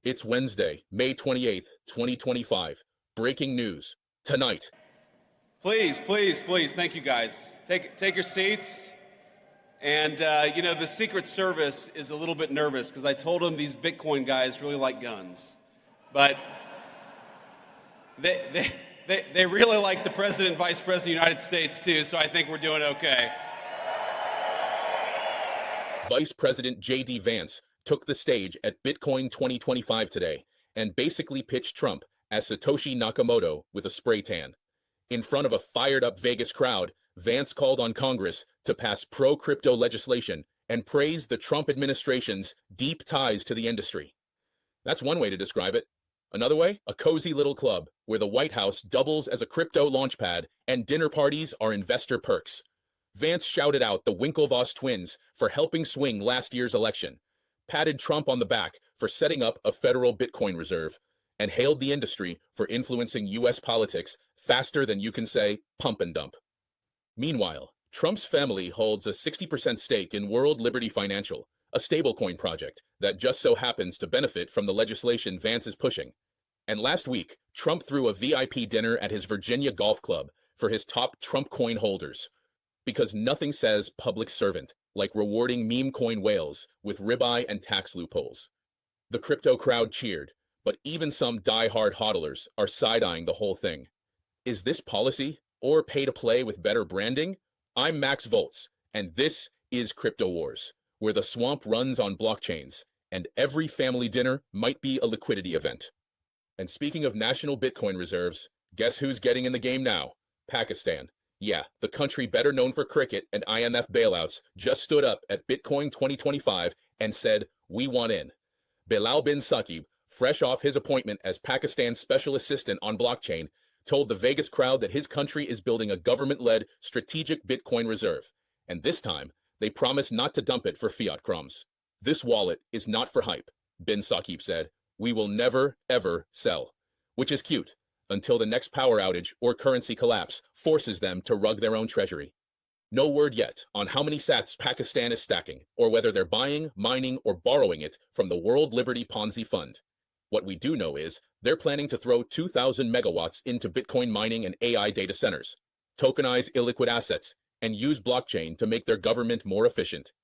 It's Wednesday, May 28th, 2025. Breaking news. Tonight. Please, please, please. Thank you, guys. Take your seats. And, the Secret Service is a little bit nervous because I told them these Bitcoin guys really like guns. But they really like the President and Vice President of the United States, too, so I think we're doing okay. Vice President J.D. Vance took the stage at Bitcoin 2025 today and basically pitched Trump as Satoshi Nakamoto with a spray tan. In front of a fired-up Vegas crowd, Vance called on Congress to pass pro-crypto legislation and praised the Trump administration's deep ties to the industry. That's one way to describe it. Another way, a cozy little club where the White House doubles as a crypto launchpad and dinner parties are investor perks. Vance shouted out the Winklevoss twins for helping swing last year's election, patted Trump on the back for setting up a federal Bitcoin reserve, and hailed the industry for influencing U.S. politics faster than you can say pump and dump. Meanwhile, Trump's family holds a 60% stake in World Liberty Financial, a stablecoin project that just so happens to benefit from the legislation Vance is pushing. And last week, Trump threw a VIP dinner at his Virginia golf club for his top Trump coin holders, because nothing says public servant like rewarding meme coin whales with ribeye and tax loopholes. The crypto crowd cheered, but even some die-hard hodlers are side-eyeing the whole thing. Is this policy or pay to play with better branding? I'm Max Volts, and this is CryptoWars, where the swamp runs on blockchains, and every family dinner might be a liquidity event. And speaking of national Bitcoin reserves, guess who's getting in the game now? Pakistan. Yeah, the country better known for cricket and IMF bailouts just stood up at Bitcoin 2025 and said, "We want in." Bilal bin Saqib, fresh off his appointment as Pakistan's special assistant on blockchain, told the Vegas crowd that his country is building a government-led strategic Bitcoin reserve, and this time, they promise not to dump it for fiat crumbs. "This wallet is not for hype," bin Saqib said. "We will never, ever sell." Which is cute, until the next power outage or currency collapse forces them to rug their own treasury. No word yet on how many sats Pakistan is stacking, or whether they're buying, mining, or borrowing it from the World Liberty Ponzi Fund. What we do know is they're planning to throw 2,000 megawatts into Bitcoin mining and AI data centers, tokenize illiquid assets, and use blockchain to make their government more efficient.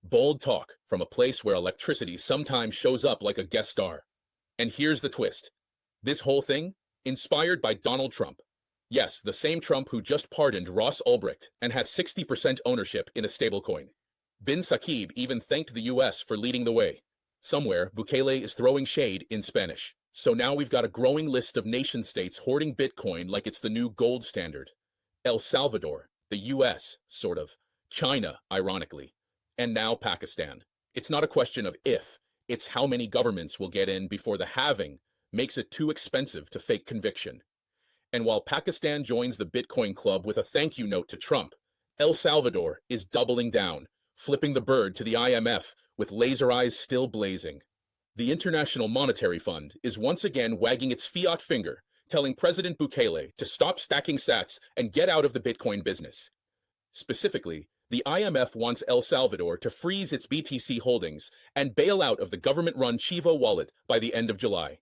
Bold talk from a place where electricity sometimes shows up like a guest star. And here's the twist. This whole thing, inspired by Donald Trump. Yes, the same Trump who just pardoned Ross Ulbricht and had 60% ownership in a stablecoin. Bin Saqib even thanked the US for leading the way. Somewhere, Bukele is throwing shade in Spanish. So now we've got a growing list of nation-states hoarding Bitcoin like it's the new gold standard. El Salvador, the US, sort of. China, ironically. And now Pakistan. It's not a question of if, it's how many governments will get in before the halving makes it too expensive to fake conviction. And while Pakistan joins the Bitcoin club with a thank you note to Trump, El Salvador is doubling down, flipping the bird to the IMF with laser eyes still blazing. The International Monetary Fund is once again wagging its fiat finger, telling President Bukele to stop stacking sats and get out of the Bitcoin business. Specifically, the IMF wants El Salvador to freeze its BTC holdings and bail out of the government-run Chivo wallet by the end of July.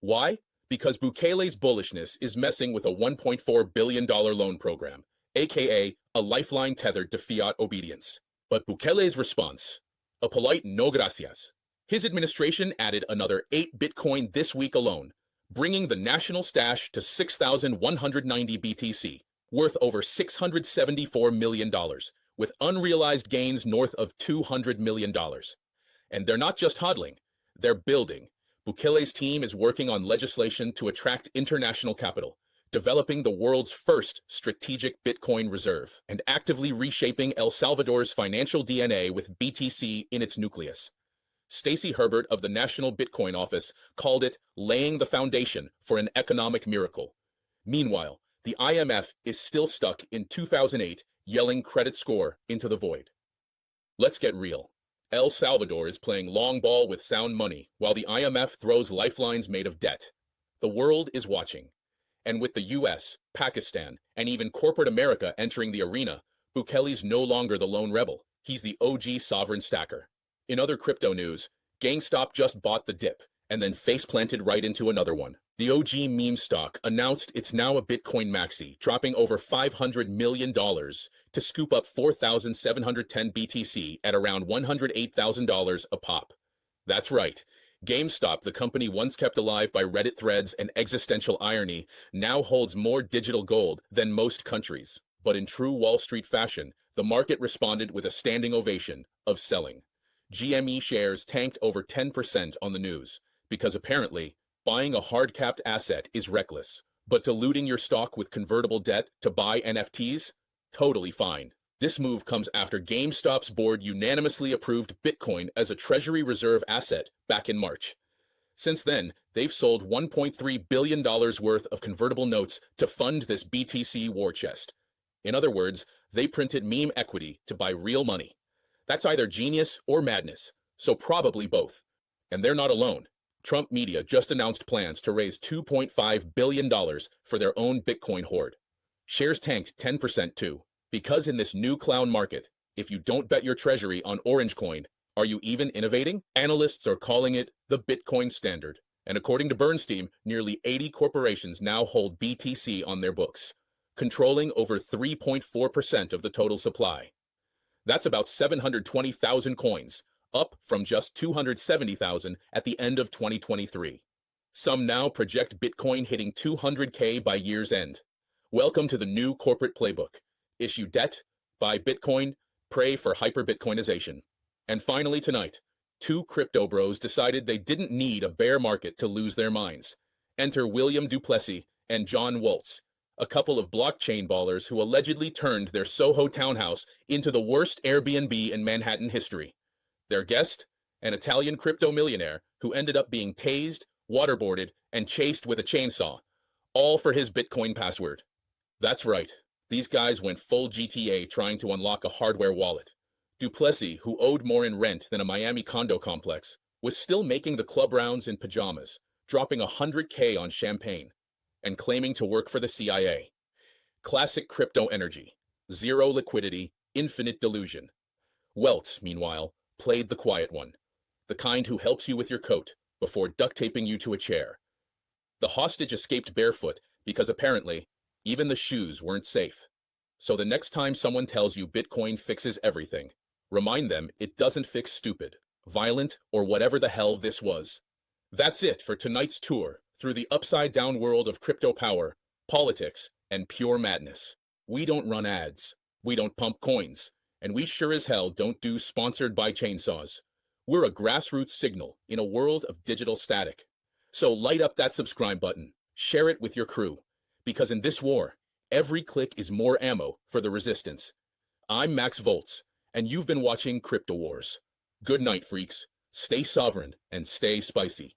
Why? Because Bukele's bullishness is messing with a $1.4 billion loan program, aka a lifeline tethered to fiat obedience. But Bukele's response? A polite no gracias. His administration added another 8 Bitcoin this week alone, bringing the national stash to 6,190 BTC, worth over $674 million, with unrealized gains north of $200 million. And they're not just hodling, they're building. Bukele's team is working on legislation to attract international capital, developing the world's first strategic Bitcoin reserve, and actively reshaping El Salvador's financial DNA with BTC in its nucleus. Stacey Herbert of the National Bitcoin Office called it laying the foundation for an economic miracle. Meanwhile, the IMF is still stuck in 2008, yelling credit score into the void. Let's get real. El Salvador is playing long ball with sound money, while the IMF throws lifelines made of debt. The world is watching. And with the US, Pakistan, and even corporate America entering the arena, Bukele's no longer the lone rebel. He's the OG sovereign stacker. In other crypto news, GameStop just bought the dip, and then face-planted right into another one. The OG meme stock announced it's now a Bitcoin maxi, dropping over $500 million to scoop up 4,710 BTC at around $108,000 a pop. That's right. GameStop, the company once kept alive by Reddit threads and existential irony, now holds more digital gold than most countries. But in true Wall Street fashion, the market responded with a standing ovation of selling. GME shares tanked over 10% on the news, because apparently, buying a hard-capped asset is reckless, but diluting your stock with convertible debt to buy NFTs? Totally fine. This move comes after GameStop's board unanimously approved Bitcoin as a treasury reserve asset back in March. Since then, they've sold $1.3 billion worth of convertible notes to fund this BTC war chest. In other words, they printed meme equity to buy real money. That's either genius or madness, so probably both. And they're not alone. Trump media just announced plans to raise $2.5 billion for their own Bitcoin hoard. Shares tanked 10% too, because in this new clown market, if you don't bet your treasury on Orange Coin, are you even innovating? Analysts are calling it the Bitcoin standard, and according to Bernstein, nearly 80 corporations now hold BTC on their books, controlling over 3.4% of the total supply. That's about 720,000 coins, up from just 270,000 at the end of 2023. Some now project Bitcoin hitting 200K by year's end. Welcome to the new corporate playbook. Issue debt, buy Bitcoin, pray for hyper-Bitcoinization. And finally tonight, two crypto bros decided they didn't need a bear market to lose their minds. Enter William Duplessis and John Waltz, a couple of blockchain ballers who allegedly turned their SoHo townhouse into the worst Airbnb in Manhattan history. Their guest, an Italian crypto millionaire who ended up being tased, waterboarded, and chased with a chainsaw, all for his Bitcoin password. That's right, these guys went full GTA trying to unlock a hardware wallet. Duplessis, who owed more in rent than a Miami condo complex, was still making the club rounds in pajamas, dropping $100K on champagne, and claiming to work for the CIA. Classic crypto energy. Zero liquidity, infinite delusion. Weltz, meanwhile, played the quiet one, the kind who helps you with your coat before duct taping you to a chair. The hostage escaped barefoot because apparently even the shoes weren't safe. So the next time someone tells you Bitcoin fixes everything, remind them it doesn't fix stupid, violent, or whatever the hell this was. That's it for tonight's tour through the upside-down world of crypto power, politics, and pure madness. We don't run ads, we don't pump coins, and we sure as hell don't do sponsored by chainsaws. We're a grassroots signal in a world of digital static. So light up that subscribe button, share it with your crew, because in this war, every click is more ammo for the resistance. I'm Max Volts, and you've been watching Crypto Wars. Good night, freaks. Stay sovereign and stay spicy.